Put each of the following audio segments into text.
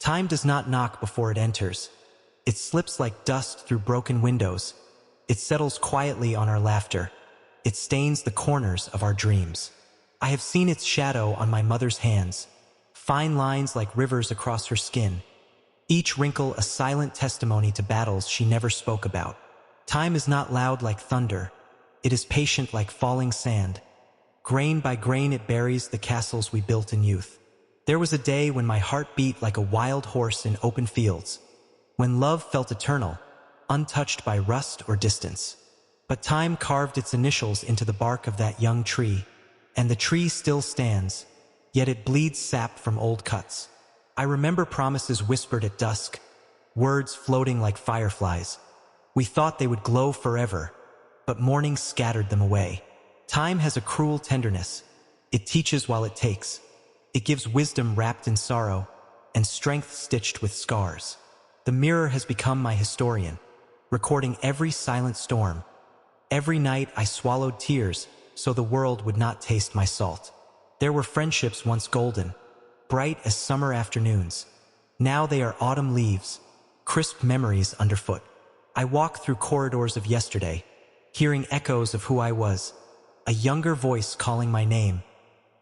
Time does not knock before it enters. It slips like dust through broken windows. It settles quietly on our laughter. It stains the corners of our dreams. I have seen its shadow on my mother's hands, fine lines like rivers across her skin, each wrinkle a silent testimony to battles she never spoke about. Time is not loud like thunder. It is patient like falling sand. Grain by grain it buries the castles we built in youth. There was a day when my heart beat like a wild horse in open fields, when love felt eternal, untouched by rust or distance. But time carved its initials into the bark of that young tree, and the tree still stands, yet it bleeds sap from old cuts. I remember promises whispered at dusk, words floating like fireflies. We thought they would glow forever, but morning scattered them away. Time has a cruel tenderness. It teaches while it takes. It gives wisdom wrapped in sorrow, and strength stitched with scars. The mirror has become my historian, recording every silent storm. Every night I swallowed tears so the world would not taste my salt. There were friendships once golden, bright as summer afternoons. Now they are autumn leaves, crisp memories underfoot. I walk through corridors of yesterday, hearing echoes of who I was, a younger voice calling my name,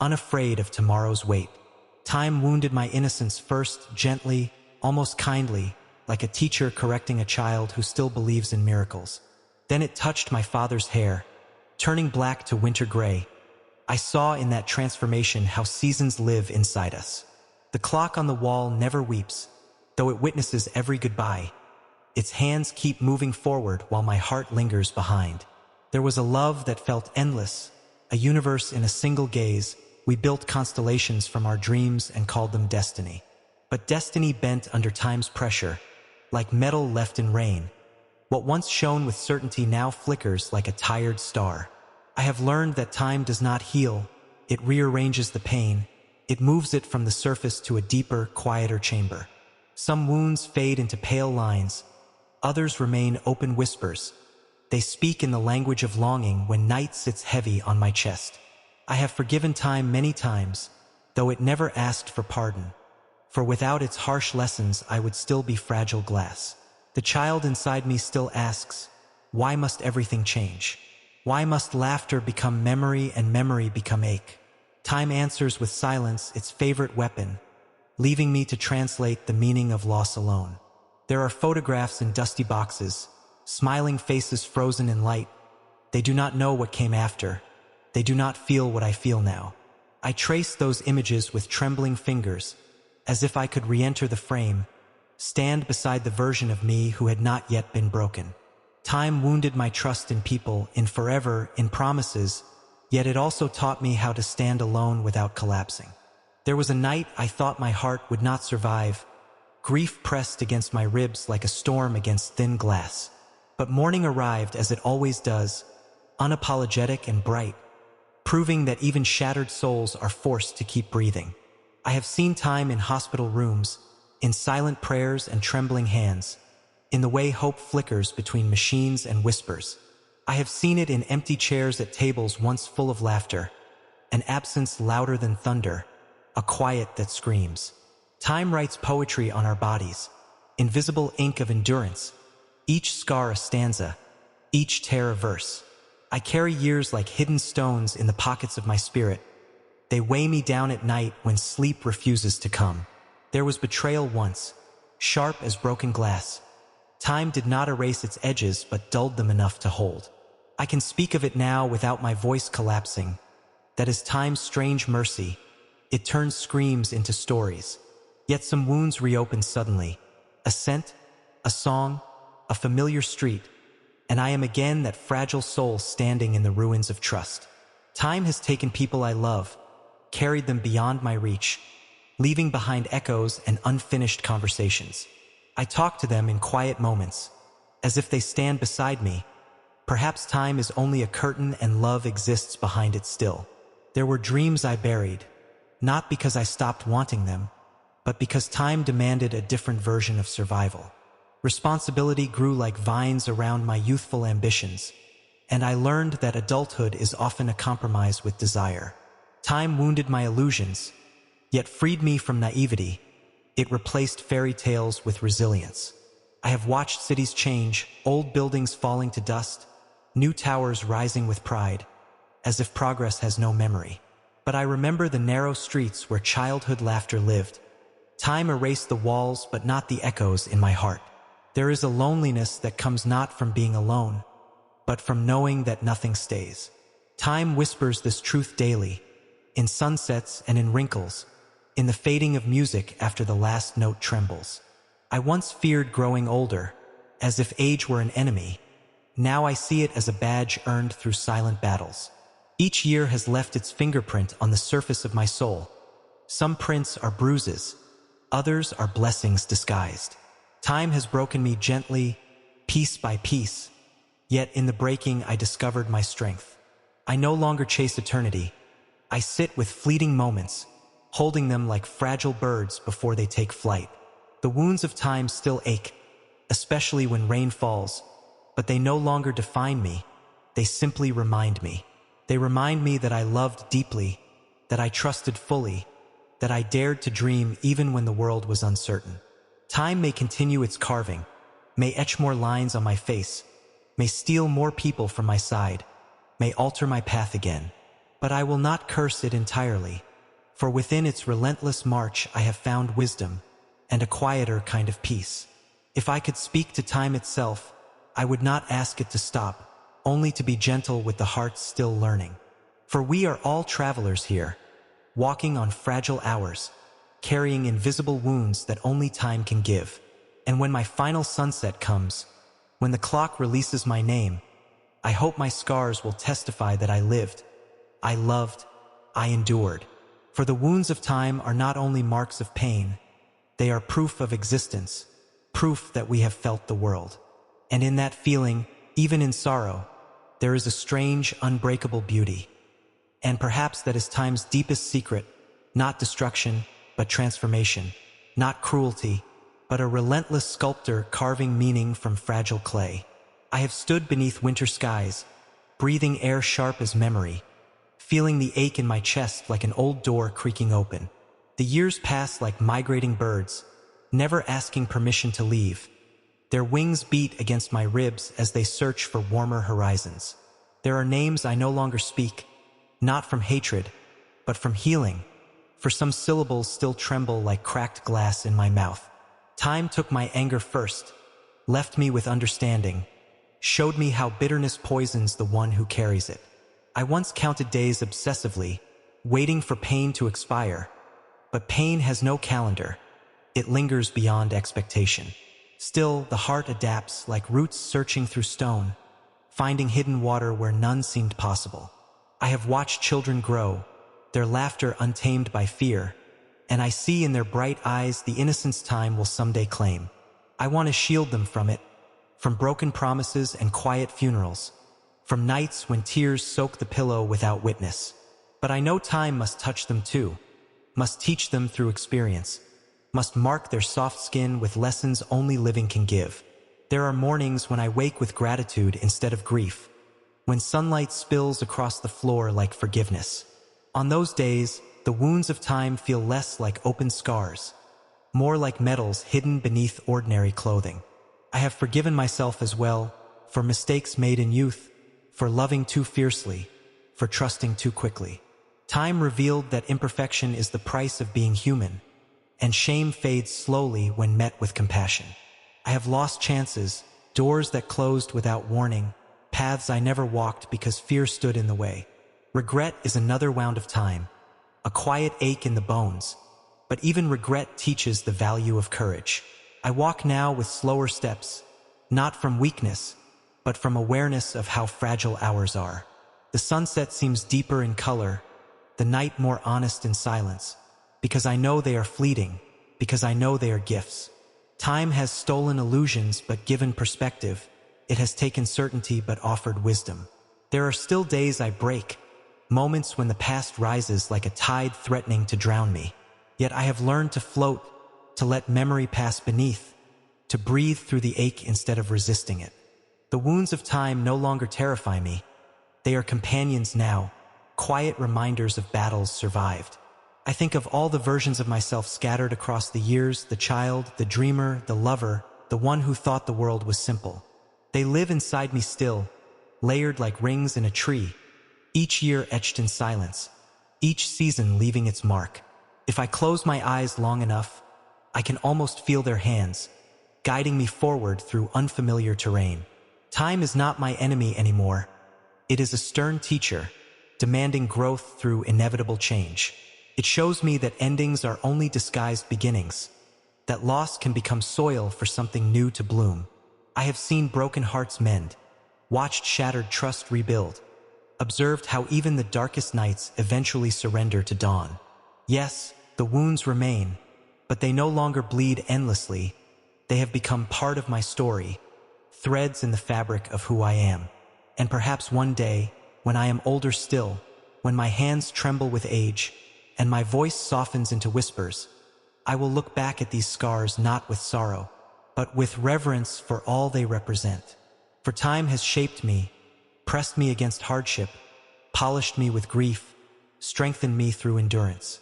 unafraid of tomorrow's weight. Time wounded my innocence first, gently, almost kindly, like a teacher correcting a child who still believes in miracles. Then it touched my father's hair, turning black to winter gray. I saw in that transformation how seasons live inside us. The clock on the wall never weeps, though it witnesses every goodbye. Its hands keep moving forward while my heart lingers behind. There was a love that felt endless, a universe in a single gaze. We built constellations from our dreams and called them destiny. But destiny bent under time's pressure, like metal left in rain. What once shone with certainty now flickers like a tired star. I have learned that time does not heal. It rearranges the pain. It moves it from the surface to a deeper, quieter chamber. Some wounds fade into pale lines. Others remain open whispers. They speak in the language of longing when night sits heavy on my chest. I have forgiven time many times, though it never asked for pardon. For without its harsh lessons, I would still be fragile glass. The child inside me still asks, why must everything change? Why must laughter become memory and memory become ache? Time answers with silence, its favorite weapon, leaving me to translate the meaning of loss alone. There are photographs in dusty boxes, smiling faces frozen in light. They do not know what came after. They do not feel what I feel now. I trace those images with trembling fingers, as if I could re-enter the frame, stand beside the version of me who had not yet been broken. Time wounded my trust in people, in forever, in promises, yet it also taught me how to stand alone without collapsing. There was a night I thought my heart would not survive. Grief pressed against my ribs like a storm against thin glass. But morning arrived as it always does, unapologetic and bright, proving that even shattered souls are forced to keep breathing. I have seen time in hospital rooms, in silent prayers and trembling hands, in the way hope flickers between machines and whispers. I have seen it in empty chairs at tables once full of laughter, an absence louder than thunder, a quiet that screams. Time writes poetry on our bodies, invisible ink of endurance, each scar a stanza, each tear a verse. I carry years like hidden stones in the pockets of my spirit. They weigh me down at night when sleep refuses to come. There was betrayal once, sharp as broken glass. Time did not erase its edges but dulled them enough to hold. I can speak of it now without my voice collapsing. That is time's strange mercy. It turns screams into stories. Yet some wounds reopen suddenly. A scent, a song, a familiar street, and I am again that fragile soul standing in the ruins of trust. Time has taken people I love, carried them beyond my reach, leaving behind echoes and unfinished conversations. I talk to them in quiet moments, as if they stand beside me. Perhaps time is only a curtain and love exists behind it still. There were dreams I buried, not because I stopped wanting them, but because time demanded a different version of survival. Responsibility grew like vines around my youthful ambitions, and I learned that adulthood is often a compromise with desire. Time wounded my illusions, yet freed me from naivety. It replaced fairy tales with resilience. I have watched cities change, old buildings falling to dust, new towers rising with pride, as if progress has no memory. But I remember the narrow streets where childhood laughter lived. Time erased the walls, but not the echoes in my heart. There is a loneliness that comes not from being alone, but from knowing that nothing stays. Time whispers this truth daily, in sunsets and in wrinkles, in the fading of music after the last note trembles. I once feared growing older, as if age were an enemy. Now I see it as a badge earned through silent battles. Each year has left its fingerprint on the surface of my soul. Some prints are bruises, others are blessings disguised. Time has broken me gently, piece by piece, yet in the breaking I discovered my strength. I no longer chase eternity. I sit with fleeting moments, holding them like fragile birds before they take flight. The wounds of time still ache, especially when rain falls, but they no longer define me. They simply remind me. They remind me that I loved deeply, that I trusted fully, that I dared to dream even when the world was uncertain. Time may continue its carving, may etch more lines on my face, may steal more people from my side, may alter my path again. But I will not curse it entirely, for within its relentless march I have found wisdom and a quieter kind of peace. If I could speak to time itself, I would not ask it to stop, only to be gentle with the heart still learning. For we are all travelers here, walking on fragile hours, carrying invisible wounds that only time can give. And when my final sunset comes, when the clock releases my name, I hope my scars will testify that I lived, I loved, I endured. For the wounds of time are not only marks of pain, they are proof of existence, proof that we have felt the world. And in that feeling, even in sorrow, there is a strange, unbreakable beauty. And perhaps that is time's deepest secret, not destruction, but transformation, not cruelty, but a relentless sculptor carving meaning from fragile clay. I have stood beneath winter skies, breathing air sharp as memory, feeling the ache in my chest like an old door creaking open. The years pass like migrating birds, never asking permission to leave. Their wings beat against my ribs as they search for warmer horizons. There are names I no longer speak, not from hatred, but from healing, for some syllables still tremble like cracked glass in my mouth. Time took my anger first, left me with understanding, showed me how bitterness poisons the one who carries it. I once counted days obsessively, waiting for pain to expire, but pain has no calendar. It lingers beyond expectation. Still, the heart adapts like roots searching through stone, finding hidden water where none seemed possible. I have watched children grow, their laughter untamed by fear, and I see in their bright eyes the innocence time will someday claim. I want to shield them from it, from broken promises and quiet funerals, from nights when tears soak the pillow without witness. But I know time must touch them too, must teach them through experience, must mark their soft skin with lessons only living can give. There are mornings when I wake with gratitude instead of grief, when sunlight spills across the floor like forgiveness. On those days, the wounds of time feel less like open scars, more like medals hidden beneath ordinary clothing. I have forgiven myself as well, for mistakes made in youth, for loving too fiercely, for trusting too quickly. Time revealed that imperfection is the price of being human, and shame fades slowly when met with compassion. I have lost chances, doors that closed without warning, paths I never walked because fear stood in the way. Regret is another wound of time, a quiet ache in the bones, but even regret teaches the value of courage. I walk now with slower steps, not from weakness, but from awareness of how fragile hours are. The sunset seems deeper in color, the night more honest in silence, because I know they are fleeting, because I know they are gifts. Time has stolen illusions but given perspective. It has taken certainty but offered wisdom. There are still days I break, moments when the past rises like a tide threatening to drown me. Yet I have learned to float, to let memory pass beneath, to breathe through the ache instead of resisting it. The wounds of time no longer terrify me. They are companions now, quiet reminders of battles survived. I think of all the versions of myself scattered across the years, the child, the dreamer, the lover, the one who thought the world was simple. They live inside me still, layered like rings in a tree, each year etched in silence, each season leaving its mark. If I close my eyes long enough, I can almost feel their hands, guiding me forward through unfamiliar terrain. Time is not my enemy anymore. It is a stern teacher, demanding growth through inevitable change. It shows me that endings are only disguised beginnings, that loss can become soil for something new to bloom. I have seen broken hearts mend, watched shattered trust rebuild, observed how even the darkest nights eventually surrender to dawn. Yes, the wounds remain, but they no longer bleed endlessly. They have become part of my story, threads in the fabric of who I am. And perhaps one day, when I am older still, when my hands tremble with age, and my voice softens into whispers, I will look back at these scars not with sorrow, but with reverence for all they represent. For time has shaped me, pressed me against hardship, polished me with grief, strengthened me through endurance.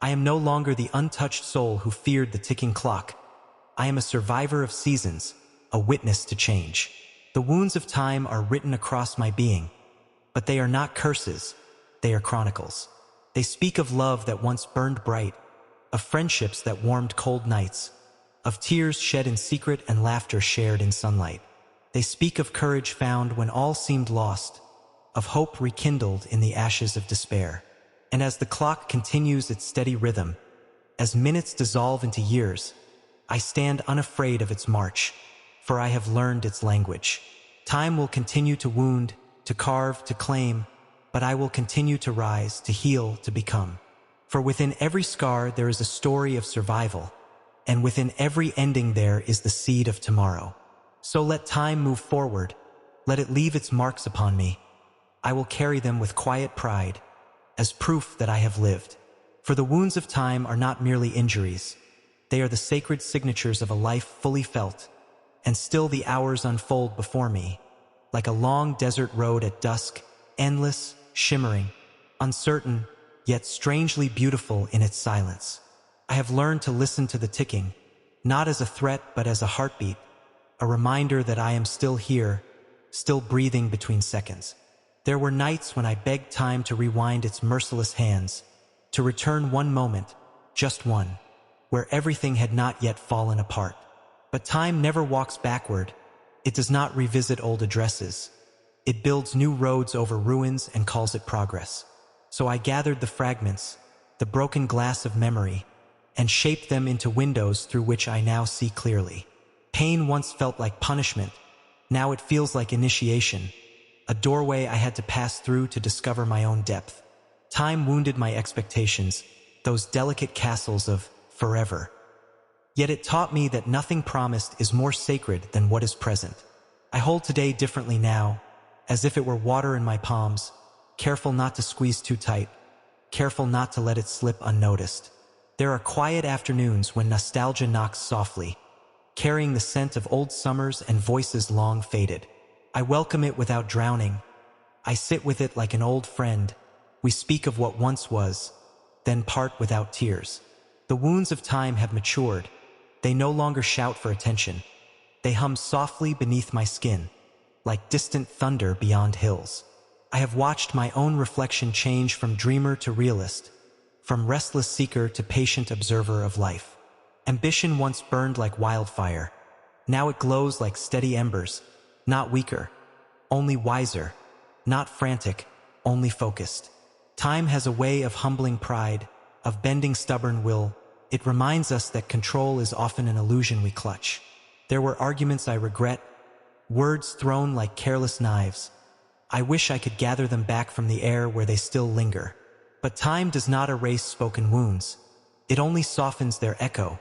I am no longer the untouched soul who feared the ticking clock. I am a survivor of seasons, a witness to change. The wounds of time are written across my being, but they are not curses, they are chronicles. They speak of love that once burned bright, of friendships that warmed cold nights, of tears shed in secret and laughter shared in sunlight. They speak of courage found when all seemed lost, of hope rekindled in the ashes of despair. And as the clock continues its steady rhythm, as minutes dissolve into years, I stand unafraid of its march, for I have learned its language. Time will continue to wound, to carve, to claim, but I will continue to rise, to heal, to become. For within every scar there is a story of survival, and within every ending there is the seed of tomorrow. So let time move forward, let it leave its marks upon me. I will carry them with quiet pride, as proof that I have lived. For the wounds of time are not merely injuries, they are the sacred signatures of a life fully felt, and still the hours unfold before me, like a long desert road at dusk, endless, shimmering, uncertain, yet strangely beautiful in its silence. I have learned to listen to the ticking, not as a threat but as a heartbeat, a reminder that I am still here, still breathing between seconds. There were nights when I begged time to rewind its merciless hands, to return one moment, just one, where everything had not yet fallen apart. But time never walks backward. It does not revisit old addresses. It builds new roads over ruins and calls it progress. So I gathered the fragments, the broken glass of memory, and shaped them into windows through which I now see clearly. Pain once felt like punishment. Now it feels like initiation, a doorway I had to pass through to discover my own depth. Time wounded my expectations, those delicate castles of forever. Yet it taught me that nothing promised is more sacred than what is present. I hold today differently now, as if it were water in my palms, careful not to squeeze too tight, careful not to let it slip unnoticed. There are quiet afternoons when nostalgia knocks softly, carrying the scent of old summers and voices long faded. I welcome it without drowning. I sit with it like an old friend. We speak of what once was, then part without tears. The wounds of time have matured. They no longer shout for attention. They hum softly beneath my skin, like distant thunder beyond hills. I have watched my own reflection change from dreamer to realist, from restless seeker to patient observer of life. Ambition once burned like wildfire. Now it glows like steady embers, not weaker, only wiser, not frantic, only focused. Time has a way of humbling pride, of bending stubborn will. It reminds us that control is often an illusion we clutch. There were arguments I regret, words thrown like careless knives. I wish I could gather them back from the air where they still linger. But time does not erase spoken wounds. It only softens their echo,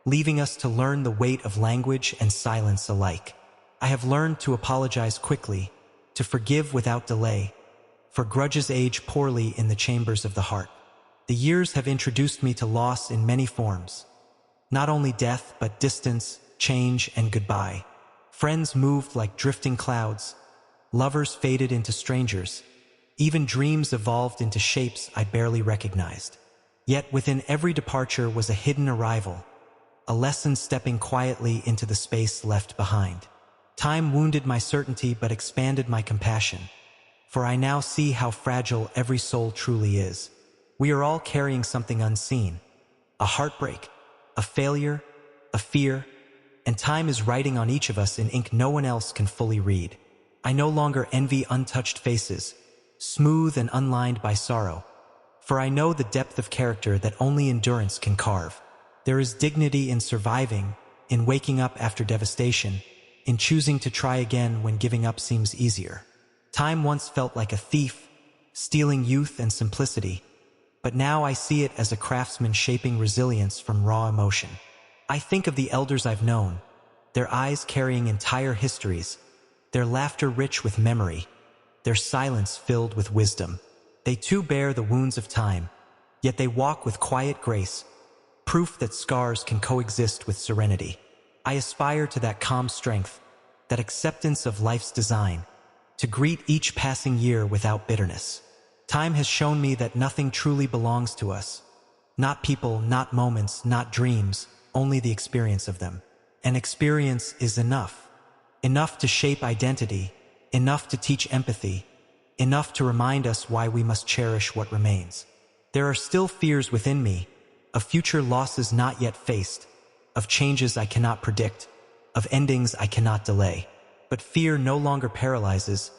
leaving us to learn the weight of language and silence alike. I have learned to apologize quickly, to forgive without delay, for grudges age poorly in the chambers of the heart. The years have introduced me to loss in many forms. Not only death, but distance, change, and goodbye. Friends moved like drifting clouds. Lovers faded into strangers. Even dreams evolved into shapes I barely recognized. Yet within every departure was a hidden arrival, a lesson stepping quietly into the space left behind. Time wounded my certainty but expanded my compassion, for I now see how fragile every soul truly is. We are all carrying something unseen, a heartbreak, a failure, a fear, and time is writing on each of us in ink no one else can fully read. I no longer envy untouched faces, smooth and unlined by sorrow, for I know the depth of character that only endurance can carve. There is dignity in surviving, in waking up after devastation, in choosing to try again when giving up seems easier. Time once felt like a thief, stealing youth and simplicity, but now I see it as a craftsman shaping resilience from raw emotion. I think of the elders I've known, their eyes carrying entire histories, their laughter rich with memory, their silence filled with wisdom. They too bear the wounds of time, yet they walk with quiet grace, proof that scars can coexist with serenity. I aspire to that calm strength, that acceptance of life's design, to greet each passing year without bitterness. Time has shown me that nothing truly belongs to us. Not people, not moments, not dreams, only the experience of them. And experience is enough. Enough to shape identity, enough to teach empathy, enough to remind us why we must cherish what remains. There are still fears within me, of future losses not yet faced, of changes I cannot predict, of endings I cannot delay. But fear no longer paralyzes,